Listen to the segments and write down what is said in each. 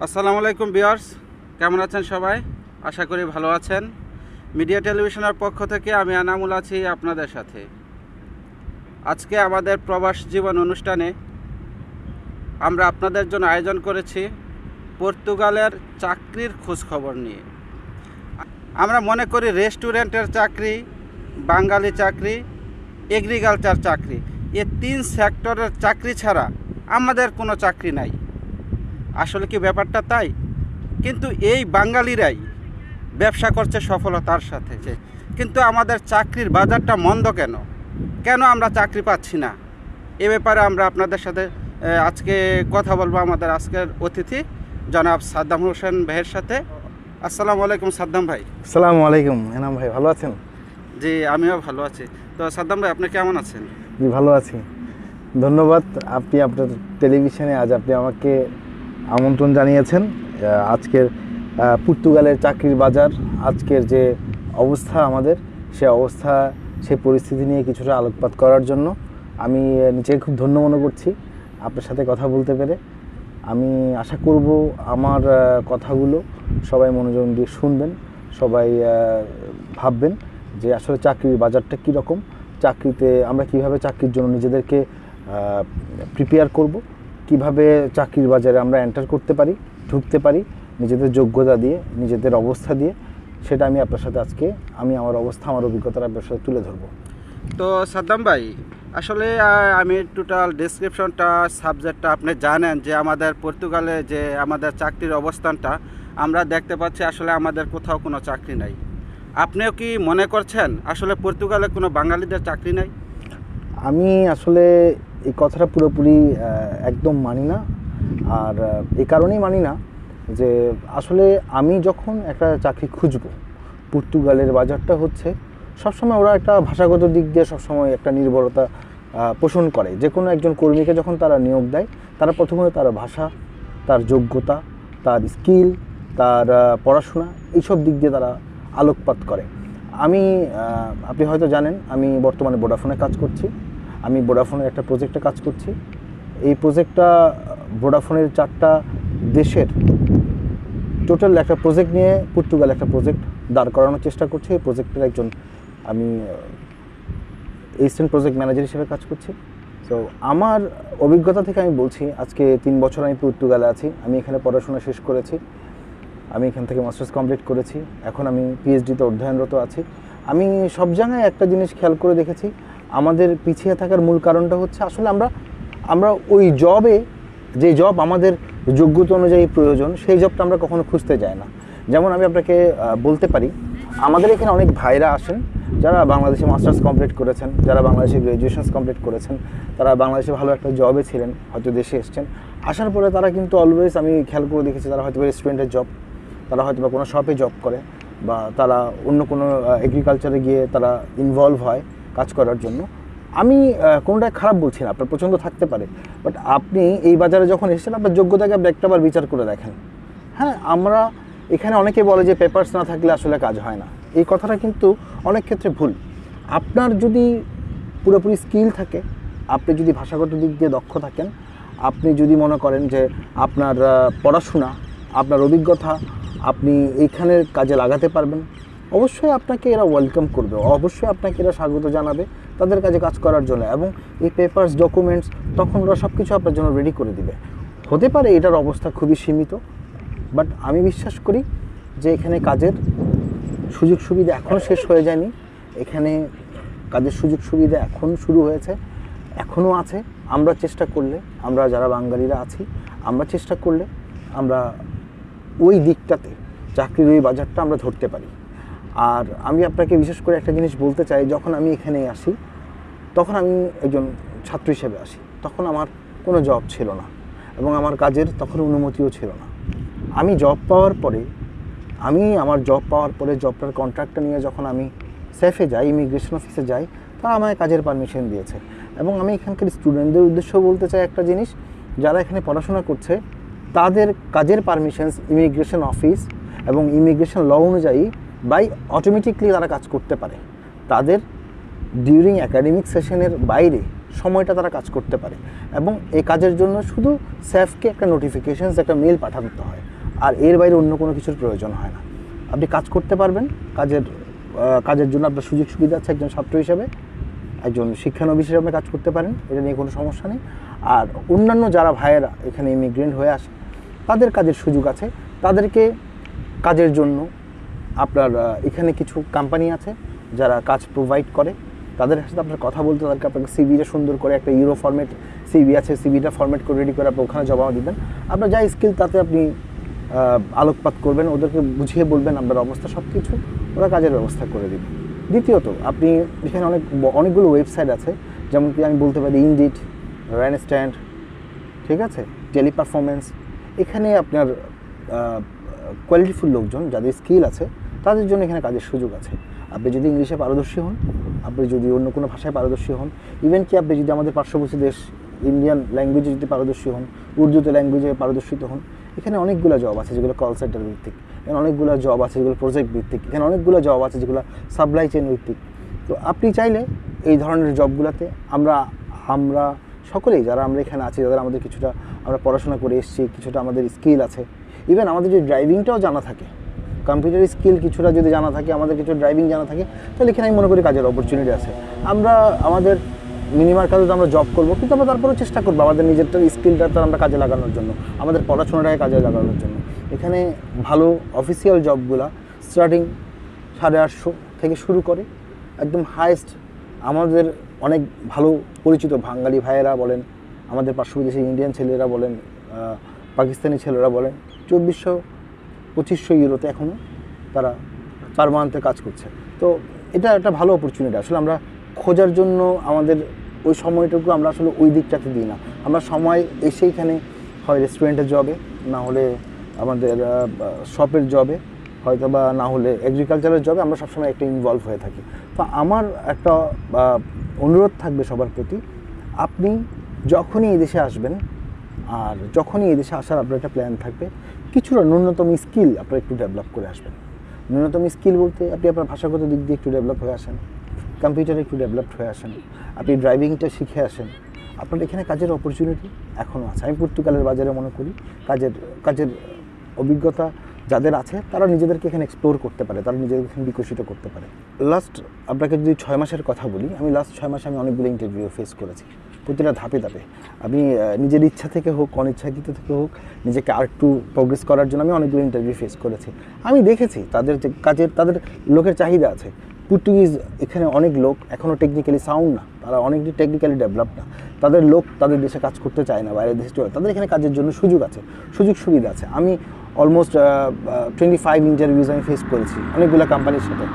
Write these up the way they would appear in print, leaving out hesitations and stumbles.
আসসালামু আলাইকুম ভিউয়ার্স, কেমন আছেন সবাই? আশা করি ভালো আছেন। মিডিয়া টেলিভিশনের পক্ষ থেকে আমি আনামুল আছি আপনাদের সাথে। আজকে আমাদের প্রবাস জীবন অনুষ্ঠানে আমরা আপনাদের জন্য আয়োজন করেছি পর্তুগালের চাকরির খোঁজখবর নিয়ে। আমরা মনে করি রেস্টুরেন্টের চাকরি, বাঙালি চাকরি, এগ্রিকালচার চাকরি, এই তিন সেক্টরের চাকরি ছাড়া আমাদের কোনো চাকরি নাই। আসলে কি ব্যাপারটা তাই? কিন্তু এই বাঙালিরাই ব্যবসা করছে সফলতার সাথে। কিন্তু আমাদের চাকরির বাজারটা মন্দ কেন? কেন আমরা চাকরি পাচ্ছি না? এ ব্যাপারে আমরা আপনাদের সাথে আজকে কথা বলবো আমাদের আজকের অতিথি জনাব সাদ্দাম হোসেন ভাইয়ের সাথে। আসসালামু আলাইকুম সাদ্দাম ভাই। আসসালামু আলাইকুম এনাম ভাই, ভালো আছেন? জি, আমিও ভালো আছি। তো সাদ্দাম ভাই, আপনি কেমন আছেন? জি, ভালো আছি। ধন্যবাদ, আপনি আপনার টেলিভিশনে আজ আপনি আমাকে আমন্ত্রণ জানিয়েছেন। আজকের পর্তুগালের চাকরির বাজার, আজকের যে অবস্থা আমাদের, সে অবস্থা, সেই পরিস্থিতি নিয়ে কিছুটা আলোকপাত করার জন্য আমি নিজেকে খুব ধন্য মনে করছি আপনার সাথে কথা বলতে পেরে। আমি আশা করব আমার কথাগুলো সবাই মনোযোগ দিয়ে শুনবেন, সবাই ভাববেন যে আসলে চাকরির বাজারটা কীরকম, চাকরিতে আমরা কিভাবে চাকরির জন্য নিজেদেরকে প্রিপেয়ার করব, কিভাবে চাকরির বাজারে আমরা এন্টার করতে পারি, ঢুকতে পারি নিজেদের যোগ্যতা দিয়ে, নিজেদের অবস্থা দিয়ে। সেটা আমি আপনার সাথে আজকে আমার অবস্থা, আমার অভিজ্ঞতাটা আপনার সাথে তুলে ধরবো। তো সাদ্দাম ভাই, আসলে আমি টোটাল ডেসক্রিপশনটা, সাবজেক্টটা আপনি জানেন যে আমাদের পর্তুগালে যে আমাদের চাকরির অবস্থানটা আমরা দেখতে পাচ্ছি, আসলে আমাদের কোথাও কোনো চাকরি নাই। আপনিও কি মনে করছেন আসলে পর্তুগালে কোনো বাঙালিদের চাকরি নাই? আমি আসলে এই কথাটা পুরোপুরি একদম মানি না। আর এই কারণেই মানি না যে আসলে আমি যখন একটা চাকরি খুঁজবো, পর্তুগালের বাজারটা হচ্ছে সবসময় ওরা একটা ভাষাগত দিক দিয়ে সবসময় একটা নির্ভরতা পোষণ করে। যে কোনো একজন কর্মীকে যখন তারা নিয়োগ দেয়, তারা প্রথমে তার ভাষা, তার যোগ্যতা, তার স্কিল, তার পড়াশোনা, এইসব দিক দিয়ে তারা আলোকপাত করে। আপনি হয়তো জানেন, আমি বর্তমানে ভোডাফোনে কাজ করছি। আমি ভোডাফোনের একটা প্রজেক্টে কাজ করছি। এই প্রজেক্টটা ভোডাফোনের 4টা দেশের টোটাল একটা প্রজেক্ট নিয়ে পর্তুগাল একটা প্রজেক্ট দাঁড় করানোর চেষ্টা করছি। এই প্রজেক্টের আমি অ্যাসিস্ট্যান্ট প্রজেক্ট ম্যানেজার হিসেবে কাজ করছি। তো আমার অভিজ্ঞতা থেকে আমি বলছি, আজকে 3 বছর আমি পর্তুগালে আছি। আমি এখানে পড়াশোনা শেষ করেছি, আমি এখান থেকে মাস্টার্স কমপ্লিট করেছি, এখন আমি পিএইচডিতে অধ্যয়নরত আছি। আমি সব জায়গায় একটা জিনিস খেয়াল করে দেখেছি, আমাদের পিছিয়ে থাকার মূল কারণটা হচ্ছে আসলে আমরা ওই জবে, যে জব আমাদের যোগ্যতা অনুযায়ী প্রয়োজন, সেই জবটা আমরা কখনো খুঁজতে যাই না। যেমন আমি আপনাকে বলতে পারি, আমাদের এখানে অনেক ভাইরা আসেন যারা বাংলাদেশে মাস্টার্স কমপ্লিট করেছেন, যারা বাংলাদেশে গ্র্যাজুয়েশনস কমপ্লিট করেছেন, তারা বাংলাদেশে ভালো একটা জবে ছিলেন, হয়তো দেশে এসছেন। আসার পরে তারা কিন্তু অলওয়েজ, আমি খেয়াল করে দেখেছি, তারা হয়তো রেস্টুরেন্টের জব, তারা হয়তো বা কোনো শপে জব করে, বা তারা অন্য কোনো এগ্রিকালচারে গিয়ে তারা ইনভলভ হয় কাজ করার জন্য। আমি কোনোটাই খারাপ বলছি না, আপনার পছন্দ থাকতে পারে, বাট আপনি এই বাজারে যখন এসেছেন আপনার যোগ্যতাকে আপনি একটাবার বিচার করে দেখেন। হ্যাঁ, আমরা এখানে অনেকে বলে যে পেপারস না থাকলে আসলে কাজ হয় না। এই কথাটা কিন্তু অনেক ক্ষেত্রে ভুল। আপনার যদি পুরোপুরি স্কিল থাকে, আপনি যদি ভাষাগত দিক দিয়ে দক্ষ থাকেন, আপনি যদি মনে করেন যে আপনার পড়াশোনা, আপনার অভিজ্ঞতা আপনি এইখানের কাজে লাগাতে পারবেন, অবশ্যই আপনাকে এরা ওয়েলকাম করবে, অবশ্যই আপনাকে এরা স্বাগত জানাবে তাদের কাজে কাজ করার জন্য। এবং এই পেপারস, ডকুমেন্টস, তখন ওরা সব কিছু আপনার জন্য রেডি করে দিবে। হতে পারে এটার অবস্থা খুবই সীমিত, বাট আমি বিশ্বাস করি যে এখানে কাজের সুযোগ সুবিধা এখনও শেষ হয়ে যায়নি। এখানে কাজের সুযোগ সুবিধা এখন শুরু হয়েছে, এখনও আছে। আমরা চেষ্টা করলে, আমরা যারা বাঙালিরা আছি, আমরা চেষ্টা করলে আমরা ওই দিকটাতে, চাকরির ওই বাজারটা আমরা ধরতে পারি। আর আমি আপনাকে বিশেষ করে একটা জিনিস বলতে চাই, যখন আমি এখানে আসি, তখন আমি একজন ছাত্র হিসেবে আসি, তখন আমার কোনো জব ছিল না এবং আমার কাজের তখন অনুমতিও ছিল না। আমি আমার জব পাওয়ার পরে জবটার কন্ট্রাক্টটা নিয়ে যখন আমি সেফে যাই, ইমিগ্রেশন অফিসে যাই, তারা আমায় কাজের পারমিশন দিয়েছে। এবং আমি এখানকার স্টুডেন্টদের উদ্দেশ্যেও বলতে চাই একটা জিনিস, যারা এখানে পড়াশোনা করছে তাদের কাজের পারমিশনস ইমিগ্রেশন অফিস এবং ইমিগ্রেশন ল অনুযায়ী অটোমেটিকলি তারা কাজ করতে পারে। তাদের ডিউরিং অ্যাকাডেমিক সেশনের বাইরে সময়টা তারা কাজ করতে পারে এবং এই কাজের জন্য শুধু স্যাফকে একটা নোটিফিকেশনস, একটা মেল পাঠাতে হয়। আর এর বাইরে অন্য কোনো কিছুর প্রয়োজন হয় না। আপনি কাজ করতে পারবেন, কাজের জন্য আপনার সুযোগ সুবিধা আছে একজন ছাত্র হিসাবে, একজন শিক্ষানবিশ হিসাবে কাজ করতে পারেন, এটা নিয়ে কোনো সমস্যা নেই। আর অন্যান্য যারা ভাইয়েরা এখানে ইমিগ্রেন্ট হয়ে আসে তাদের কাজের সুযোগ আছে, তাদেরকে কাজের জন্য আপনার এখানে কিছু কোম্পানি আছে যারা কাজ প্রোভাইড করে, তাদের সাথে আপনার কথা বলতে, তাদেরকে আপনাকে সিভিটা সুন্দর করে একটা ইউরো ফরম্যাট সিভি আছে, সিভিটা ফরম্যাট করে রেডি করে আপনি ওখানে জমা দিবেন। আপনার যা স্কিল তাতে আপনি আলোকপাত করবেন, ওদেরকে বুঝিয়ে বলবেন আপনার অবস্থা, সব কিছু ওরা কাজের ব্যবস্থা করে দেবে। দ্বিতীয়ত আপনি এখানে অনেকগুলো ওয়েবসাইট আছে, যেমন কি আমি বলতে পারি ইনডিড, র্যানস্ট্যান্ড, ঠিক আছে, টেলিপারফরমেন্স। এখানে আপনার কোয়ালিটিফুল লোকজন যাদের স্কিল আছে তাদের জন্য এখানে কাজের সুযোগ আছে। আপনি যদি ইংলিশে পারদর্শী হন, আপনি যদি অন্য কোনো ভাষায় পারদর্শী হন, ইভেন কি আপনি যদি আমাদের পার্শ্ববর্তী দেশ ইন্ডিয়ান ল্যাঙ্গুয়েজে যদি পারদর্শী হন, উর্দুতে ল্যাঙ্গুয়েজে পারদর্শিত হন, এখানে অনেকগুলো জব আছে যেগুলো কল সেন্টার ভিত্তিক, এখানে অনেকগুলো জব আছে যেগুলো প্রজেক্ট ভিত্তিক, এখানে অনেকগুলো জব আছে যেগুলো সাপ্লাই চেইন ভিত্তিক। তো আপনি চাইলে এই ধরনের জবগুলোতে আমরা সকলেই যারা আমরা এখানে আছি, যারা আমাদের কিছুটা আমরা পড়াশোনা করে এসেছি, কিছুটা আমাদের স্কিল আছে, ইভেন আমাদের যদি ড্রাইভিংটাও জানা থাকে, কম্পিউটার স্কিল কিছুটা যদি জানা থাকে, আমাদের কিছু ড্রাইভিং জানা থাকে, তাহলে এখানে আমি মনে করি কাজের অপরচুনিটি আছে। আমরা আমাদের মিনিমাম কাজে তো আমরা জব করবো, কিন্তু আমরা তারপরেও চেষ্টা করবো আমাদের নিজেরটা স্কিলটা আমরা কাজে লাগানোর জন্য, আমাদের পড়াশোনাটাকে কাজে লাগানোর জন্য। এখানে ভালো অফিসিয়াল জবগুলা স্টার্টিং 850 থেকে শুরু করে একদম হাইয়েস্ট, আমাদের অনেক ভালো পরিচিত বাঙালি ভাইয়েরা বলেন, আমাদের পার্শ্ববর্তী দেশের ইন্ডিয়ান ছেলেরা বলেন, পাকিস্তানি ছেলেরা বলেন, 2400-2500 ইউরোতে এখনও তারা পার মান্থে কাজ করছে। তো এটা একটা ভালো অপরচুনিটি। আসলে আমরা খোঁজার জন্য আমাদের ওই সময়টুকু আমরা আসলে ওই দিকটাতে দিই না। আমরা সময় এসে এখানে হয় রেস্টুরেন্টের জবে, না হলে আমাদের শপের জবে, হয়তো বা না হলে এগ্রিকালচারের জবে আমরা সবসময় একটা ইনভলভ হয়ে থাকি। তো আমার একটা অনুরোধ থাকবে সবার প্রতি, আপনি যখনই এই দেশে আসবেন, আর যখনই এই দেশে আসার আপনার একটা প্ল্যান থাকবে, কিছুটা ন্যূনতম স্কিল আপনারা একটু ডেভেলপ করে আসবেন। ন্যূনতম স্কিল বলতে আপনি আপনার ভাষাগত দিক দিয়ে একটু ডেভেলপ হয়ে আসেন, কম্পিউটারে একটু ডেভেলপড হয়ে আসেন, আপনি ড্রাইভিংটা শিখে আসেন। আপনার এখানে কাজের অপরচুনিটি এখনও আছে। আমি পর্তুগালের বাজারে মনে করি কাজের অভিজ্ঞতা যাদের আছে তারা নিজেদেরকে এখানে এক্সপ্লোর করতে পারে, তারা নিজেদেরকে এখানে বিকশিত করতে পারে। আপনাকে যদি 6 মাসের কথা বলি, আমি লাস্ট 6 মাসে আমি অনেকগুলো ইন্টারভিউ ফেস করেছি, প্রতিটা ধাপে ধাপে। আমি নিজের ইচ্ছা থেকে হোক, অনিচ্ছাকৃত থেকে হোক, নিজেকে আর একটু প্রোগ্রেস করার জন্য আমি অনেকগুলো ইন্টারভিউ ফেস করেছি। আমি দেখেছি তাদের যে তাদের লোকের চাহিদা আছে। পর্তুগিজ এখানে অনেক লোক এখনও টেকনিক্যালি সাউন্ড না, তারা অনেকটি টেকনিক্যালি ডেভেলপ না, তাদের লোক তাদের দেশে কাজ করতে চায় না, বাইরের দেশে চলে, তাদের এখানে কাজের জন্য সুযোগ আছে, সুযোগ সুবিধা আছে। আমি অলমোস্ট 25 ইন্টারভিউজ আমি ফেস করেছি অনেকগুলো কোম্পানির সাথে।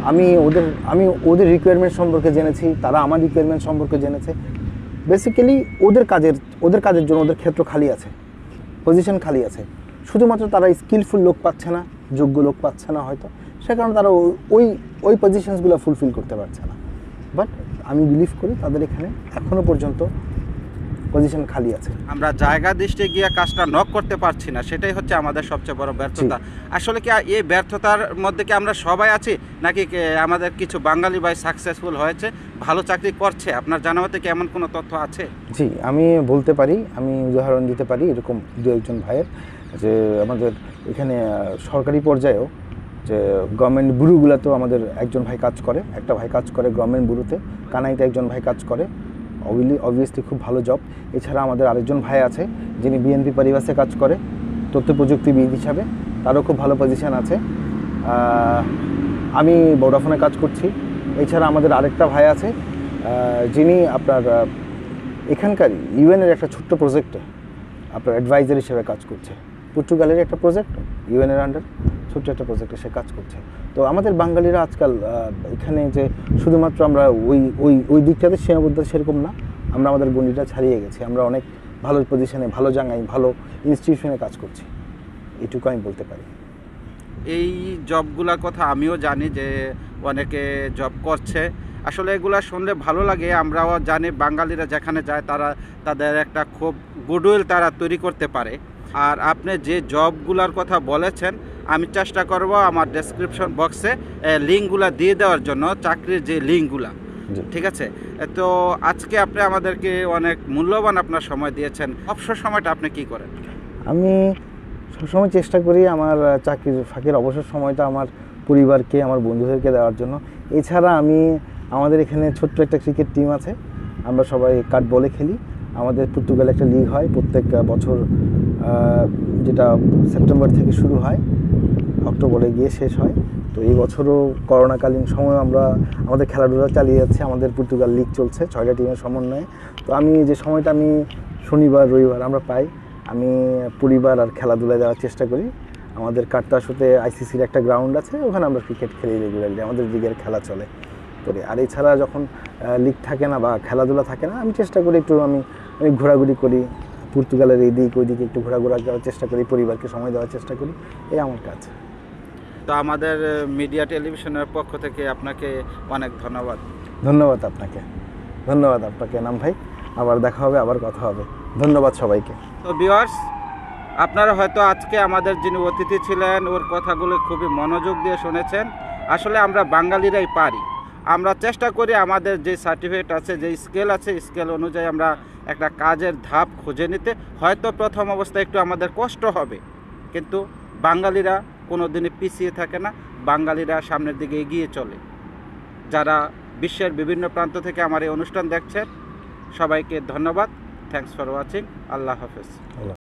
আমি ওদের রিকোয়ারমেন্ট সম্পর্কে জেনেছি, তারা আমার রিকোয়ারমেন্ট সম্পর্কে জেনেছে। বেসিক্যালি ওদের কাজের জন্য ওদের ক্ষেত্র খালি আছে, পজিশন খালি আছে, শুধুমাত্র তারা স্কিলফুল লোক পাচ্ছে না, যোগ্য লোক পাচ্ছে না হয়তো, সে কারণে তারা ওই পজিশনসগুলো ফুলফিল করতে পারছে না। বাট আমি বিলিভ করি তাদের এখানে এখনও পর্যন্ত পজিশন খালি আছে। আমরা জায়গা দৃষ্টে গিয়ে কাজটা নক করতে পারছি না, সেটাই হচ্ছে আমাদের সবচেয়ে বড় ব্যর্থতা। আসলে কি এই ব্যর্থতার মধ্যে কি আমরা সবাই আছি, নাকি আমাদের কিছু বাঙালি ভাই সাকসেসফুল হয়েছে, ভালো চাকরি করছে? আপনার জানা মতে কি এমন কোনো তথ্য আছে? জি, আমি বলতে পারি, আমি উদাহরণ দিতে পারি এরকম 2-1 ভাইয়ের, যে আমাদের এখানে সরকারি পর্যায়েও যে গভর্নমেন্ট ব্যুরোগুলোতেও আমাদের একজন ভাই কাজ করে, একটা ভাই কাজ করে গভর্নমেন্ট ব্যুরোতে, কানাইতে একজন ভাই কাজ করে, অবভিয়াসলি খুব ভালো জব। এছাড়া আমাদের আরেকজন ভাই আছে যিনি বিএনপি পরিবাসে কাজ করে তথ্য প্রযুক্তিবিদ হিসাবে, তারও খুব ভালো পজিশন আছে। আমি ভোডাফোনে কাজ করছি। এছাড়া আমাদের আরেকটা ভাই আছে যিনি আপনার এখানকার ইউএনের একটা ছোট্ট প্রজেক্টে আপনার অ্যাডভাইজার হিসেবে কাজ করছে। পর্তুগালের একটা প্রজেক্ট, ইউএনের আন্ডার ছোট্ট একটা প্রজেক্টে সে কাজ করছে। তো আমাদের বাঙালিরা আজকাল এখানে যে শুধুমাত্র আমরা ওই দিকটাতে সীমাবদ্ধ সেরকম না, আমরা আমাদের গণ্ডিটা ছাড়িয়ে গেছি, আমরা অনেক ভালো পজিশনে, ভালো জায়গায়, ভালো ইনস্টিটিউশনে কাজ করছি, এটুকু আমি বলতে পারি। এই জবগুলোর কথা আমিও জানি যে অনেকে জব করছে, আসলে এগুলা শুনলে ভালো লাগে। আমরাও জানি বাঙালিরা যেখানে যায় তাদের একটা খুব গুডউইল তারা তৈরি করতে পারে। আর আপনি যে জবগুলোর কথা বলেছেন, আমি চেষ্টা করব আমার ডেসক্রিপশন বক্সে লিঙ্কগুলো দিয়ে দেওয়ার জন্য, চাকরির যে লিঙ্কগুলা, ঠিক আছে? তো আজকে আপনি আমাদেরকে অনেক মূল্যবান আপনার সময় দিয়েছেন। অবসর সময়টা আপনি কি করেন? আমি সবসময় চেষ্টা করি আমার চাকরির ফাঁকের অবসর সময়টা আমার পরিবারকে, আমার বন্ধুদেরকে দেওয়ার জন্য। এছাড়া আমাদের এখানে ছোট্ট একটা ক্রিকেট টিম আছে, আমরা সবাই কাঠ বলে খেলি। আমাদের পর্তুগালে একটা লিগ হয় প্রত্যেক বছর, যেটা সেপ্টেম্বর থেকে শুরু হয়, অক্টোবরে গিয়ে শেষ হয়। তো এই বছরও করোনাকালীন সময় আমাদের খেলাধুলা চালিয়ে যাচ্ছে। আমাদের পর্তুগাল লিগ চলছে 6টা টিমের সমন্বয়ে। তো যে সময়টা আমি শনিবার রবিবার আমরা পাই, আমি পরিবার আর খেলাধুলায় দেওয়ার চেষ্টা করি। আমাদের কাটতাশুতে আইসিসির একটা গ্রাউন্ড আছে, ওখানে আমরা ক্রিকেট খেলি রেগুলারলি, আমাদের লিগের খেলা চলে। তো আর এছাড়া যখন লিগ থাকে না বা খেলাধুলা থাকে না, আমি চেষ্টা করি আমি ঘোরাঘুরি করি, পর্তুগালের এই দিক ওই দিকে একটু ঘোরাঘোরা করার চেষ্টা করি, পরিবারকে সময় দেওয়ার চেষ্টা করি, এই আমার কাজ। তো আমাদের মিডিয়া টেলিভিশনের পক্ষ থেকে আপনাকে অনেক ধন্যবাদ। ধন্যবাদ আপনাকে নাম ভাই। আবার দেখা হবে, আবার কথা হবে। ধন্যবাদ সবাইকে। তো ভিউয়ার্স, আপনারা হয়তো আজকে আমাদের যিনি অতিথি ছিলেন ওর কথাগুলো খুবই মনোযোগ দিয়ে শুনেছেন। আসলে আমরা বাঙালিরাই পারি, আমরা চেষ্টা করি আমাদের যে সার্টিফিকেট আছে, যে স্কেল আছে, স্কেল অনুযায়ী আমরা একটা কাজের ধাপ খুঁজে নিতে। হয়তো প্রথম অবস্থায় একটু আমাদের কষ্ট হবে, কিন্তু বাঙালিরা কোনো দিনই পিছিয়ে থাকে না, বাঙালিরা সামনের দিকে এগিয়ে চলে। যারা বিশ্বের বিভিন্ন প্রান্ত থেকে আমার এই অনুষ্ঠান দেখছেন, সবাইকে ধন্যবাদ। Thanks for watching. আল্লাহ হাফেজ।